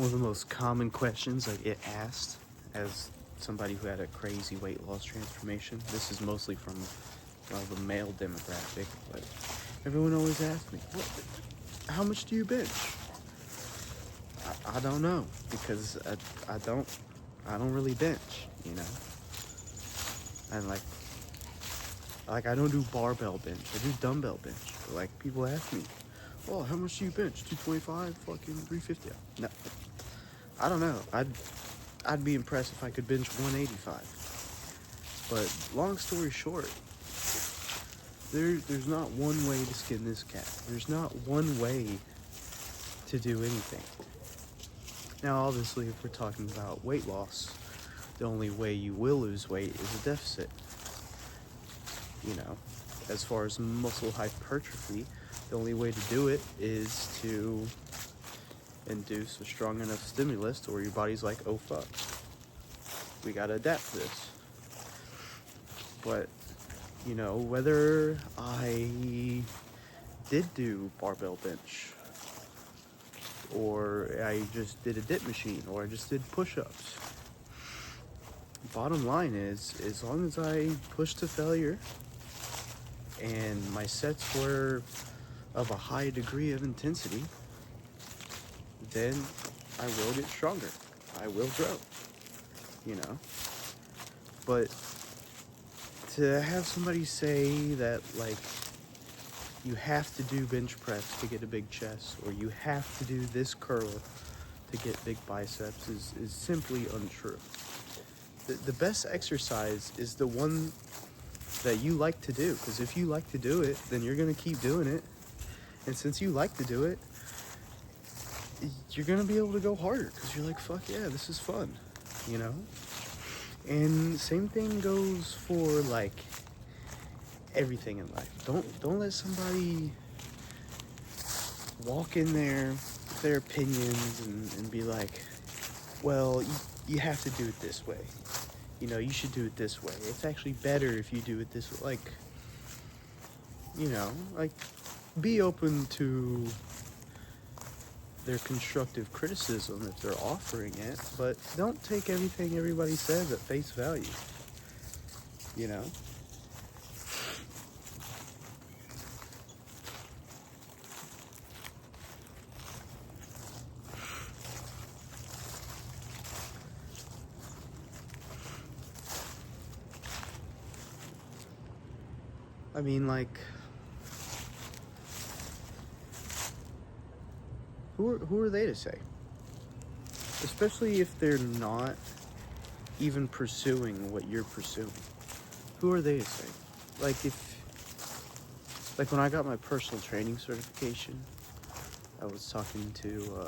One of the most common questions I get asked as somebody who had a crazy weight loss transformation. This is mostly from the male demographic, but everyone always asks me, how much do you bench? I don't know, because I don't really bench, you know? And like I don't do barbell bench, I do dumbbell bench. But like people ask me, oh, how much do you bench? 225, fucking 350? No, I don't know. I'd be impressed if I could bench 185. But long story short, there's not one way to skin this cat. There's not one way to do anything. Now, obviously, if we're talking about weight loss, the only way you will lose weight is a deficit. You know, as far as muscle hypertrophy, the only way to do it is to induce a strong enough stimulus to where your body's like, oh fuck, we gotta adapt to this. But, you know, whether I did do barbell bench, or I just did a dip machine, or I just did push-ups, bottom line is, as long as I push to failure and my sets were of a high degree of intensity, then I will get stronger. I will grow, you know? But to have somebody say that, like, you have to do bench press to get a big chest, or you have to do this curl to get big biceps is simply untrue. The best exercise is the one that you like to do, because if you like to do it, then you're going to keep doing it. And since you like to do it, you're going to be able to go harder, because you're like, fuck yeah, this is fun, you know? And same thing goes for, like, everything in life. Don't let somebody walk in there with their opinions and be like, well, you have to do it this way. You know, you should do it this way. It's actually better if you do it this way. Like, you know, like, be open to their constructive criticism if they're offering it, but don't take everything everybody says at face value, you know? I mean, like, who are they to say? Especially if they're not even pursuing what you're pursuing. Who are they to say? Like, like when I got my personal training certification, I was talking to,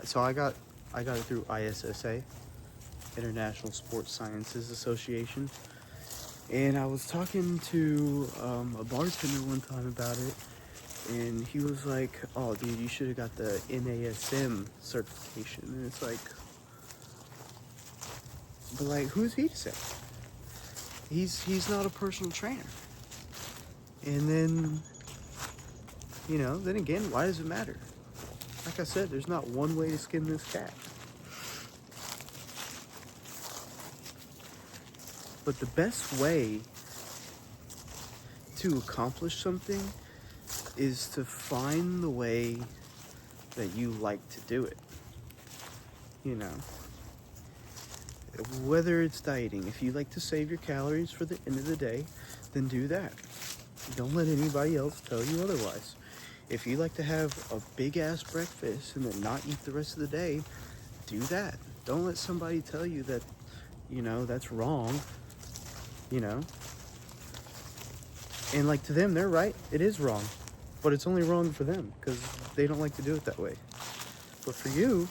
so I got it through ISSA, International Sports Sciences Association. And I was talking to a bartender one time about it, and he was like, oh, dude, you should have got the NASM certification. And it's like, but like, who's he to say? He's not a personal trainer. And then, you know, then again, why does it matter? Like I said, there's not one way to skin this cat. But the best way to accomplish something is to find the way that you like to do it. You know, whether it's dieting, if you like to save your calories for the end of the day, then do that. Don't let anybody else tell you otherwise. If you like to have a big ass breakfast and then not eat the rest of the day, do that. Don't let somebody tell you that, you know, that's wrong. You know, and like, to them, they're right, it is wrong, but it's only wrong for them because they don't like to do it that way. But for you,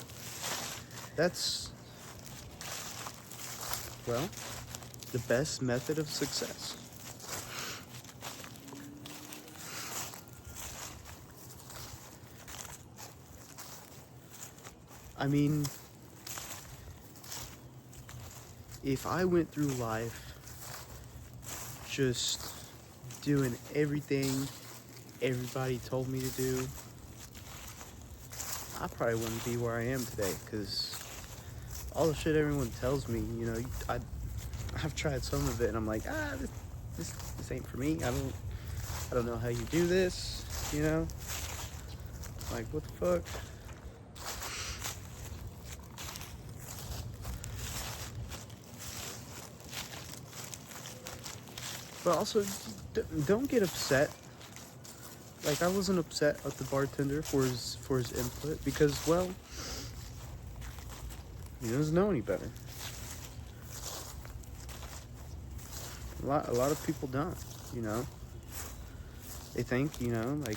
that's, well, the best method of success. I mean, if I went through life just doing everything everybody told me to do, I probably wouldn't be where I am today, because all the shit everyone tells me, you know, I've tried some of it, and I'm like, this ain't for me. I don't know how you do this, you know? Like, what the fuck? But also, don't get upset. Like, I wasn't upset at the bartender for his input, because, well, he doesn't know any better. A lot of people don't, you know? They think, you know, like,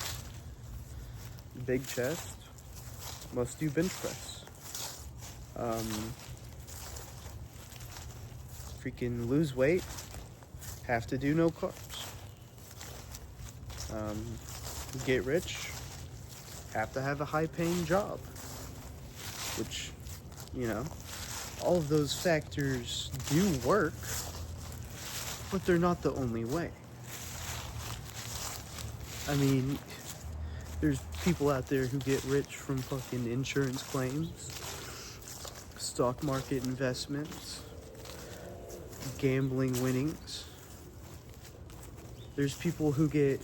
big chest must do bench press. Freaking lose weight, have to do no carbs. Get rich, have to have a high-paying job. Which, you know, all of those factors do work, but they're not the only way. I mean, there's people out there who get rich from fucking insurance claims, stock market investments, gambling winnings. There's people who get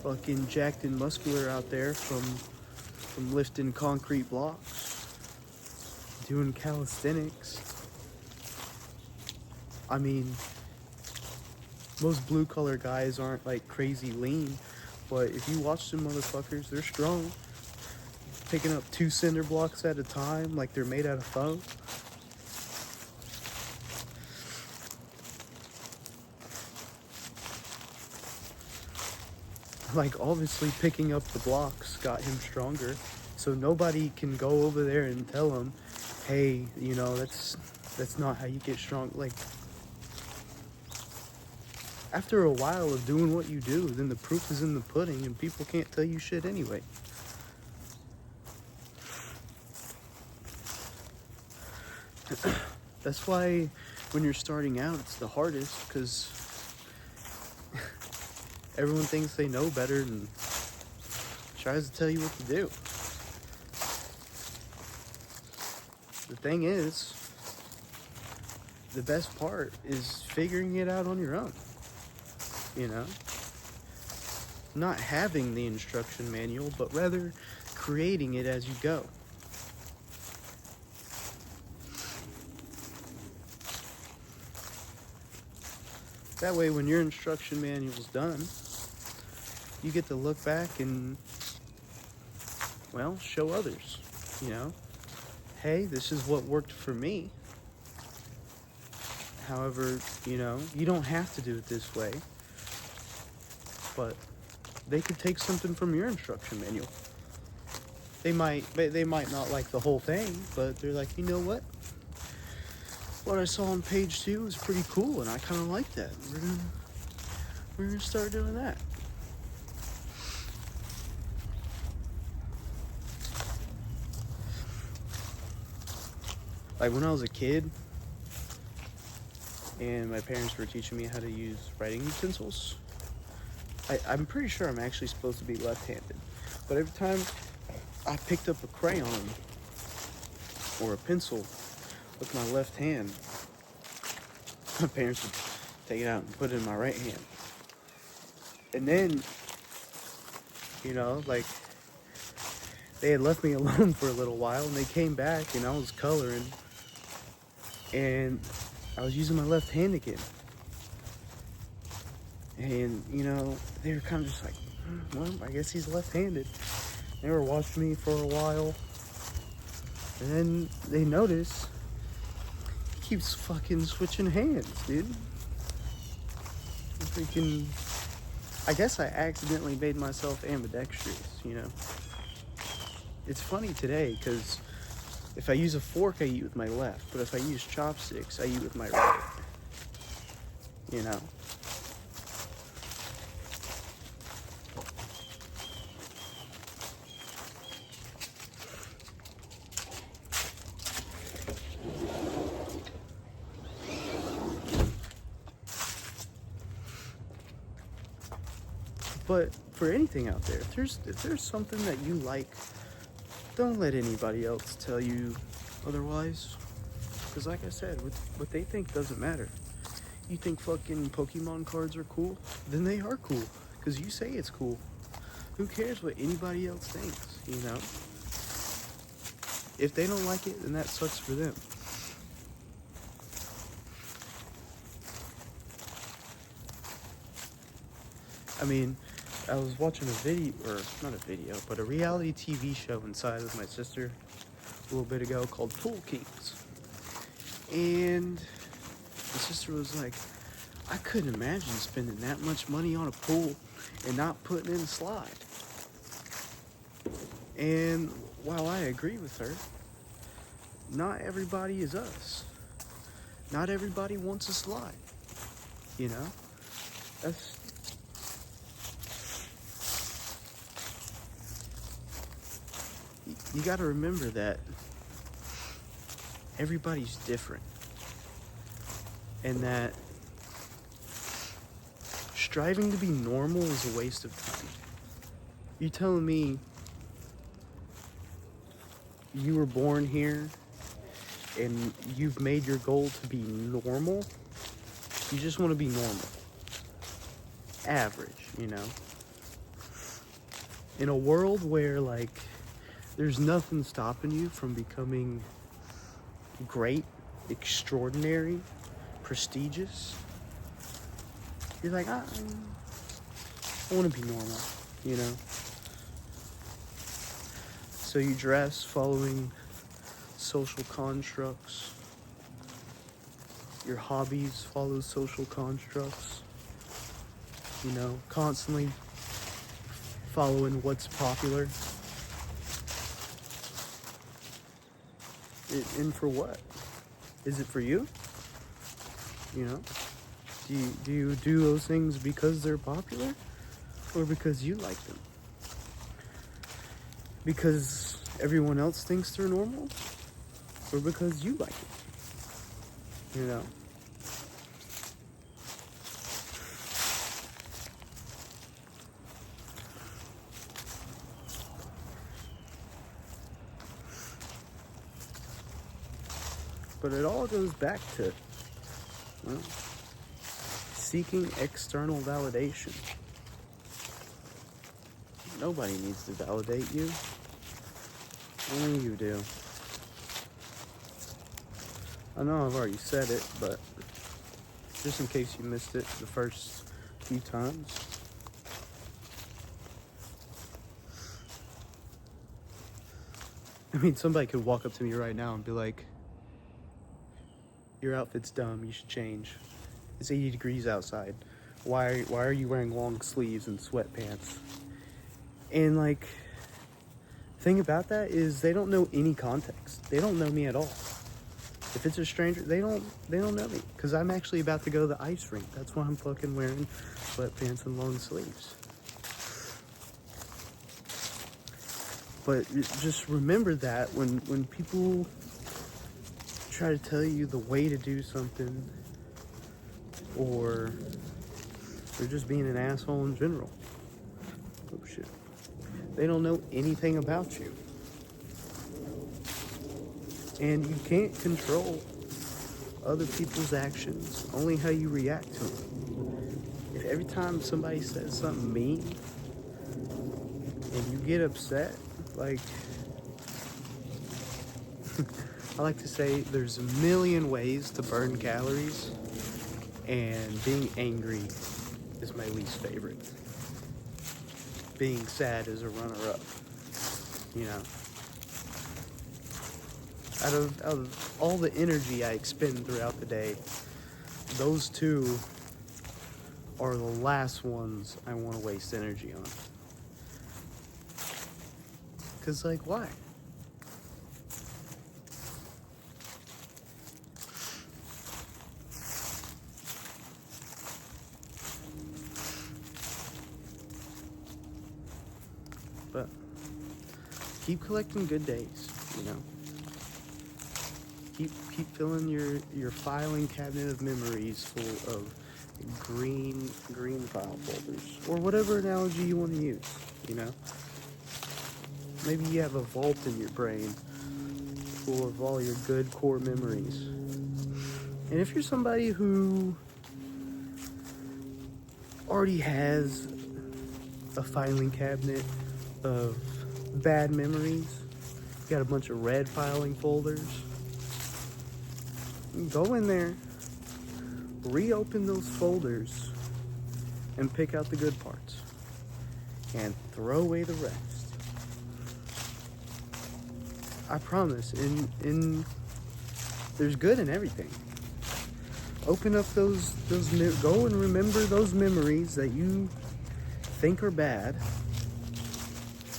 fucking jacked and muscular out there from lifting concrete blocks, doing calisthenics. I mean, most blue collar guys aren't like crazy lean, but if you watch them motherfuckers, they're strong. Picking up 2 cinder blocks at a time like they're made out of foam. Like, obviously picking up the blocks got him stronger, so nobody can go over there and tell him, hey, you know, that's not how you get strong. Like, after a while of doing what you do, then the proof is in the pudding, and people can't tell you shit anyway. That's why when you're starting out, it's the hardest, because everyone thinks they know better and tries to tell you what to do. The thing is, the best part is figuring it out on your own, you know? Not having the instruction manual, but rather creating it as you go. That way, when your instruction manual's done, you get to look back and, well, show others, you know? Hey, this is what worked for me. However, you know, you don't have to do it this way, but they could take something from your instruction manual. They might not like the whole thing, but they're like, you know what? What I saw on page 2 was pretty cool, and I kind of like that. We're gonna start doing that. Like, when I was a kid, and my parents were teaching me how to use writing utensils, I'm pretty sure I'm actually supposed to be left-handed, but every time I picked up a crayon or a pencil with my left hand, my parents would take it out and put it in my right hand. And then, you know, like, they had left me alone for a little while, and they came back, and I was coloring, and I was using my left hand again. And, you know, they were kind of just like, well, I guess he's left-handed. They were watching me for a while, and then they notice he keeps fucking switching hands, dude. Freaking, I guess I accidentally made myself ambidextrous, you know. It's funny today, because if I use a fork, I eat with my left, but if I use chopsticks, I eat with my right, you know. But for anything out there, if there's something that you like Don't let anybody else tell you otherwise. Because like I said, what they think doesn't matter. You think fucking Pokemon cards are cool? Then they are cool. Because you say it's cool. Who cares what anybody else thinks, you know? If they don't like it, then that sucks for them. I mean, I was watching a video, or not a video, but a reality TV show inside with my sister a little bit ago called Pool Kings. And my sister was like, I couldn't imagine spending that much money on a pool and not putting in a slide. And while I agree with her, not everybody is us. Not everybody wants a slide. You know? You gotta remember that everybody's different. And that striving to be normal is a waste of time. You telling me you were born here and you've made your goal to be normal? You just want to be normal. Average, you know? In a world where, like, there's nothing stopping you from becoming great, extraordinary, prestigious, you're like, I want to be normal, you know? So you dress following social constructs. Your hobbies follow social constructs. You know, constantly following what's popular. And for what? Is it for you? You know? Do you do those things because they're popular? Or because you like them? Because everyone else thinks they're normal? Or because you like it? You know? But it all goes back to, well, seeking external validation. Nobody needs to validate you. Only you do. I know I've already said it, but just in case you missed it the first few times. I mean, somebody could walk up to me right now and be like, your outfit's dumb, you should change. It's 80 degrees outside. Why are you wearing long sleeves and sweatpants? And like, thing about that is they don't know any context. They don't know me at all. If it's a stranger, they don't know me. Because I'm actually about to go to the ice rink. That's why I'm fucking wearing sweatpants and long sleeves. But just remember that when people try to tell you the way to do something, or they're just being an asshole in general. Oh shit. They don't know anything about you. And you can't control other people's actions, only how you react to them. If every time somebody says something mean and you get upset, like, I like to say there's a million ways to burn calories, and being angry is my least favorite. Being sad is a runner-up, you know. Out of all the energy I expend throughout the day, those two are the last ones I want to waste energy on. Because, like, why? But keep collecting good days, you know. Keep filling your filing cabinet of memories full of green file folders, or whatever analogy you want to use, you know. Maybe you have a vault in your brain full of all your good core memories. And if you're somebody who already has a filing cabinet of bad memories, you got a bunch of red filing folders, go in there, reopen those folders, and pick out the good parts, and throw away the rest. I promise, there's good in everything. Open up go and remember those memories that you think are bad,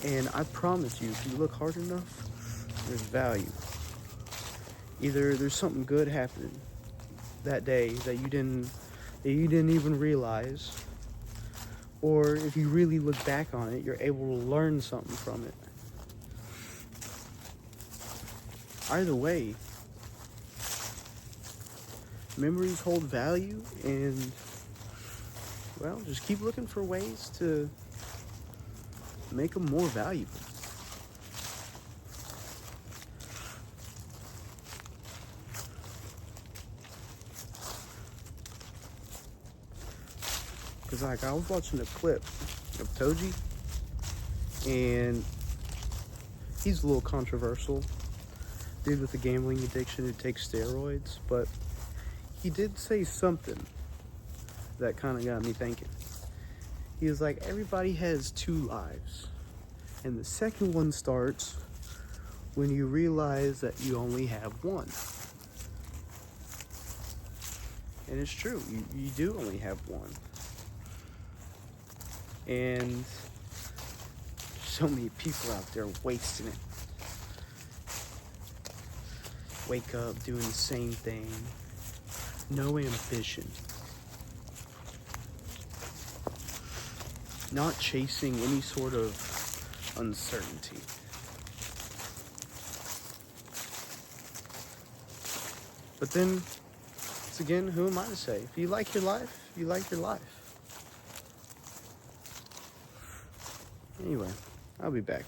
and I promise you, if you look hard enough, there's value. Either there's something good happening that day that you didn't even realize, or if you really look back on it, you're able to learn something from it. Either way, memories hold value, and, well, just keep looking for ways to make them more valuable. Because, like, I was watching a clip of Toji, and he's a little controversial. Dude with a gambling addiction who takes steroids, but he did say something that kind of got me thinking. He was like, everybody has two lives, and the second one starts when you realize that you only have one. And it's true, you do only have one. And so many people out there wasting it. Wake up doing the same thing. No ambition. Not chasing any sort of uncertainty. But then, once again, who am I to say? If you like your life, you like your life. Anyway, I'll be back.